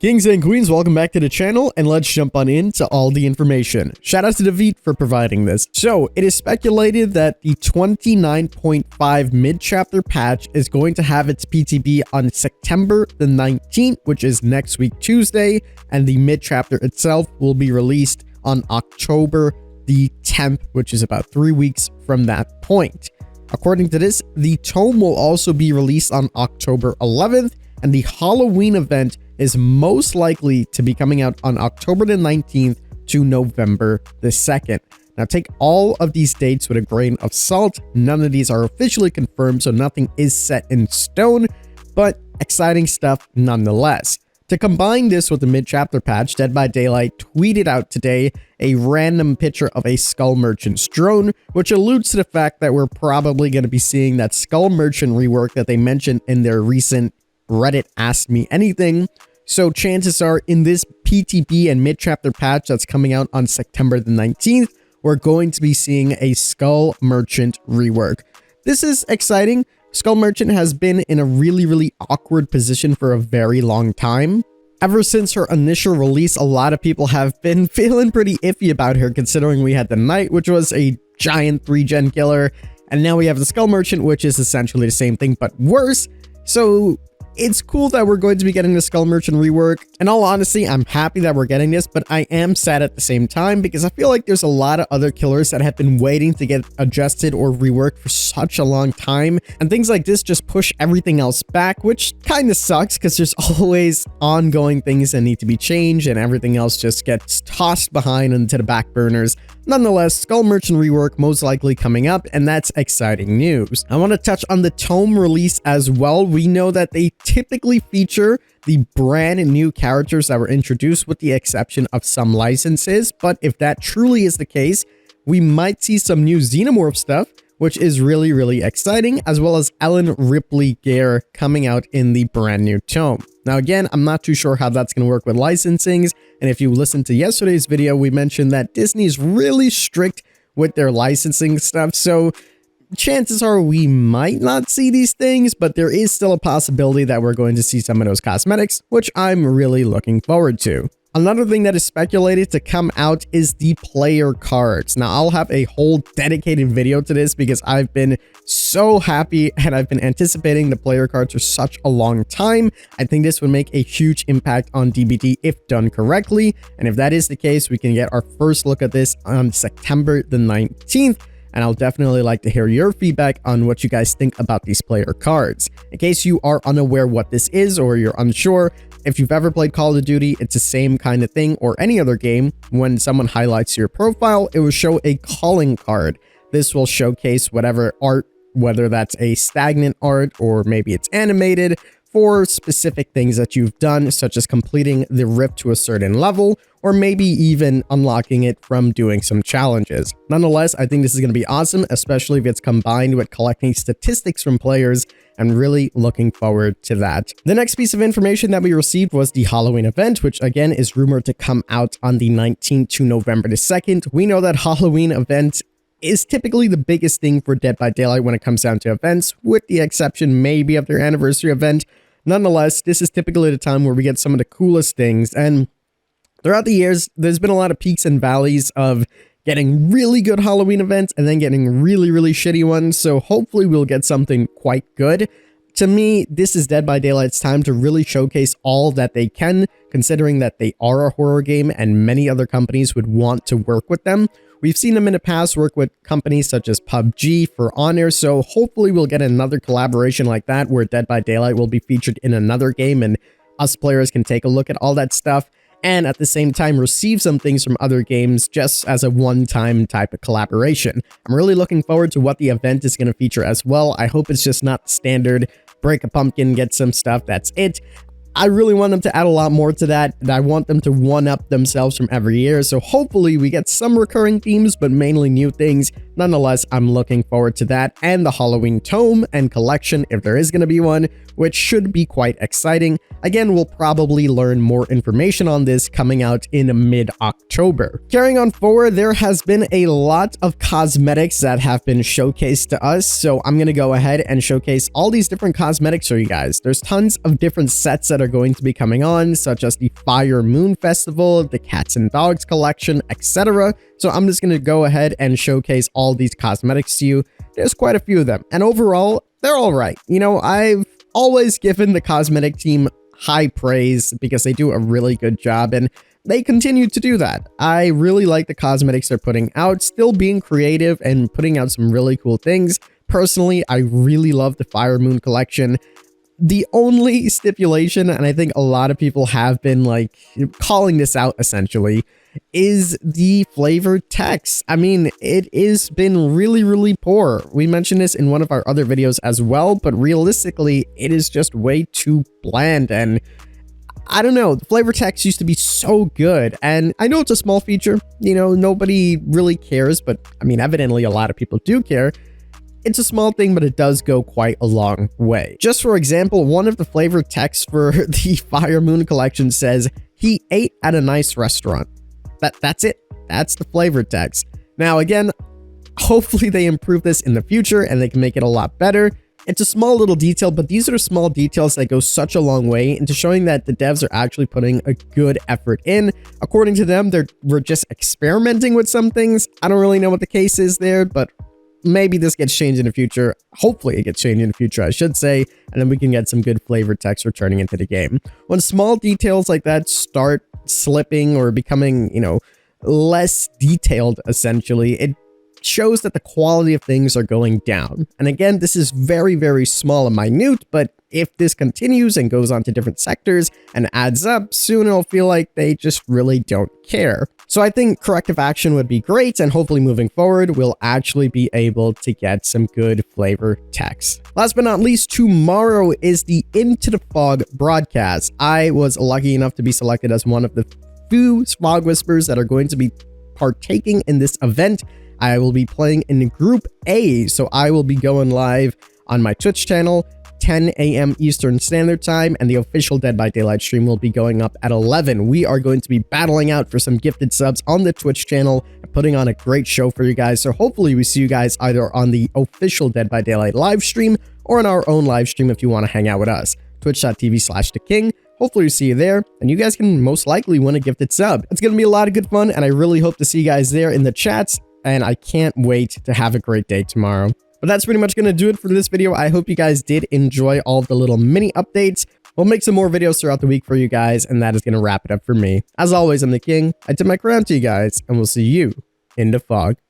Kings and queens, welcome back to the channel, and let's jump on into all the information. Shout out to David for providing this. So, it is speculated that the 29.5 mid-chapter patch is going to have its PTB on September the 19th, which is next week Tuesday, and the mid-chapter itself will be released on October the 10th, which is about 3 weeks from that point. According to this, the tome will also be released on October 11th, and the Halloween event is most likely to be coming out on October the 19th to November the 2nd. Now, take all of these dates with a grain of salt. None of these are officially confirmed, so nothing is set in stone, but exciting stuff nonetheless. To combine this with the mid-chapter patch, Dead by Daylight tweeted out today a random picture of a Skull Merchant's drone, which alludes to the fact that we're probably going to be seeing that Skull Merchant rework that they mentioned in their recent Reddit Ask Me Anything. So chances are in this PTB and mid-chapter patch that's coming out on September the 19th, we're going to be seeing a Skull Merchant rework. This is exciting. Skull Merchant has been in a really awkward position for a very long time. Ever since her initial release, a lot of people have been feeling pretty iffy about her, considering we had the Knight, which was a giant 3-gen killer, and now we have the Skull Merchant, which is essentially the same thing but worse. So it's cool that we're going to be getting the Skull Merchant rework. In all honesty, I'm happy that we're getting this, but I am sad at the same time because I feel like there's a lot of other killers that have been waiting to get adjusted or reworked for such a long time, and things like this just push everything else back, which kind of sucks because there's always ongoing things that need to be changed and everything else just gets tossed behind into the back burners. Nonetheless, Skull Merchant rework most likely coming up, and that's exciting news. I want to touch on the tome release as well. We know that they typically feature the brand new characters that were introduced with the exception of some licenses, but if that truly is the case, we might see some new Xenomorph stuff, which is really exciting, as well as Ellen Ripley Gear coming out in the brand new tome. Now again, I'm not too sure how that's going to work with licensings, and if you listened to yesterday's video, we mentioned that Disney is really strict with their licensing stuff, so chances are we might not see these things, but there is still a possibility that we're going to see some of those cosmetics, which I'm really looking forward to. Another thing that is speculated to come out is the player cards. Now, I'll have a whole dedicated video to this because I've been so happy and I've been anticipating the player cards for such a long time. I think this would make a huge impact on DBD if done correctly. And if that is the case, we can get our first look at this on September the 19th. And I'll definitely like to hear your feedback on what you guys think about these player cards. In case you are unaware what this is or you're unsure, if you've ever played Call of Duty, it's the same kind of thing, or any other game. When someone highlights your profile, it will show a calling card. This will showcase whatever art, whether that's a stagnant art or maybe it's animated, for specific things that you've done, such as completing the rift to a certain level, or maybe even unlocking it from doing some challenges. Nonetheless, I think this is going to be awesome, especially if it's combined with collecting statistics from players. I'm really looking forward to that. The next piece of information that we received was the Halloween event, which again is rumored to come out on the 19th to November the 2nd. We know that Halloween event is typically the biggest thing for Dead by Daylight when it comes down to events, with the exception maybe of their anniversary event. Nonetheless, this is typically the time where we get some of the coolest things, and throughout the years, there's been a lot of peaks and valleys of getting really good Halloween events and then getting really shitty ones, so hopefully we'll get something quite good. To me, this is Dead by Daylight's time to really showcase all that they can, considering that they are a horror game and many other companies would want to work with them. We've seen them in the past work with companies such as PUBG, For Honor, so hopefully we'll get another collaboration like that where Dead by Daylight will be featured in another game and us players can take a look at all that stuff and at the same time receive some things from other games just as a one-time type of collaboration. I'm really looking forward to what the event is going to feature as well. I hope it's just not standard break a pumpkin, get some stuff, that's it. I really want them to add a lot more to that, and I want them to one-up themselves from every year, so hopefully we get some recurring themes, but mainly new things. Nonetheless, I'm looking forward to that, and the Halloween tome and collection, if there is going to be one, which should be quite exciting. Again, we'll probably learn more information on this coming out in mid-October. Carrying on forward, there has been a lot of cosmetics that have been showcased to us, so I'm going to go ahead and showcase all these different cosmetics for you guys. There's tons of different sets that are going to be coming on, such as the Fire Moon Festival, the Cats and Dogs collection, etc. So I'm just going to go ahead and showcase all these cosmetics to you. There's quite a few of them, and overall, they're all right. You know, I've always given the cosmetic team high praise because they do a really good job, and they continue to do that. I really like the cosmetics they're putting out, still being creative and putting out some really cool things. Personally, I really love the Fire Moon collection. The only stipulation, and I think a lot of people have been like calling this out essentially, is the flavored text. I mean, it has been really poor. We mentioned this in one of our other videos as well, but realistically, it is just way too bland, and I don't know, the flavor text used to be so good, and I know it's a small feature, you know, nobody really cares, but I mean, evidently a lot of people do care. It's a small thing, but it does go quite a long way. Just for example, one of the flavor texts for the Fire Moon collection says, "He ate at a nice restaurant." That's it. That's the flavor text. Now, again, hopefully they improve this in the future and they can make it a lot better. It's a small little detail, but these are small details that go such a long way into showing that the devs are actually putting a good effort in. According to them, we're just experimenting with some things. I don't really know what the case is there, but maybe this gets changed in the future. Hopefully it gets changed in the future, I should say, and then we can get some good flavored text returning into the game. When small details like that start slipping or becoming, you know, less detailed, essentially, it shows that the quality of things are going down. And again, this is very small and minute, but if this continues and goes on to different sectors and adds up, soon it'll feel like they just really don't care. So I think corrective action would be great, and hopefully moving forward, we'll actually be able to get some good flavor text. Last but not least, tomorrow is the Into the Fog broadcast. I was lucky enough to be selected as one of the few Fog Whispers that are going to be partaking in this event. I will be playing in Group A, so I will be going live on my Twitch channel, 10 a.m. Eastern Standard Time, and the official Dead by Daylight stream will be going up at 11. We are going to be battling out for some gifted subs on the Twitch channel and putting on a great show for you guys, so hopefully we see you guys either on the official Dead by Daylight live stream or on our own live stream if you want to hang out with us. Twitch.tv/theking. Hopefully we see you there, and you guys can most likely win a gifted sub. It's going to be a lot of good fun, and I really hope to see you guys there in the chats, and I can't wait to have a great day tomorrow. But that's pretty much going to do it for this video. I hope you guys did enjoy all of the little mini updates. We'll make some more videos throughout the week for you guys, and that is going to wrap it up for me. As always, I'm the King. I tip my crown to you guys, and we'll see you in the fog.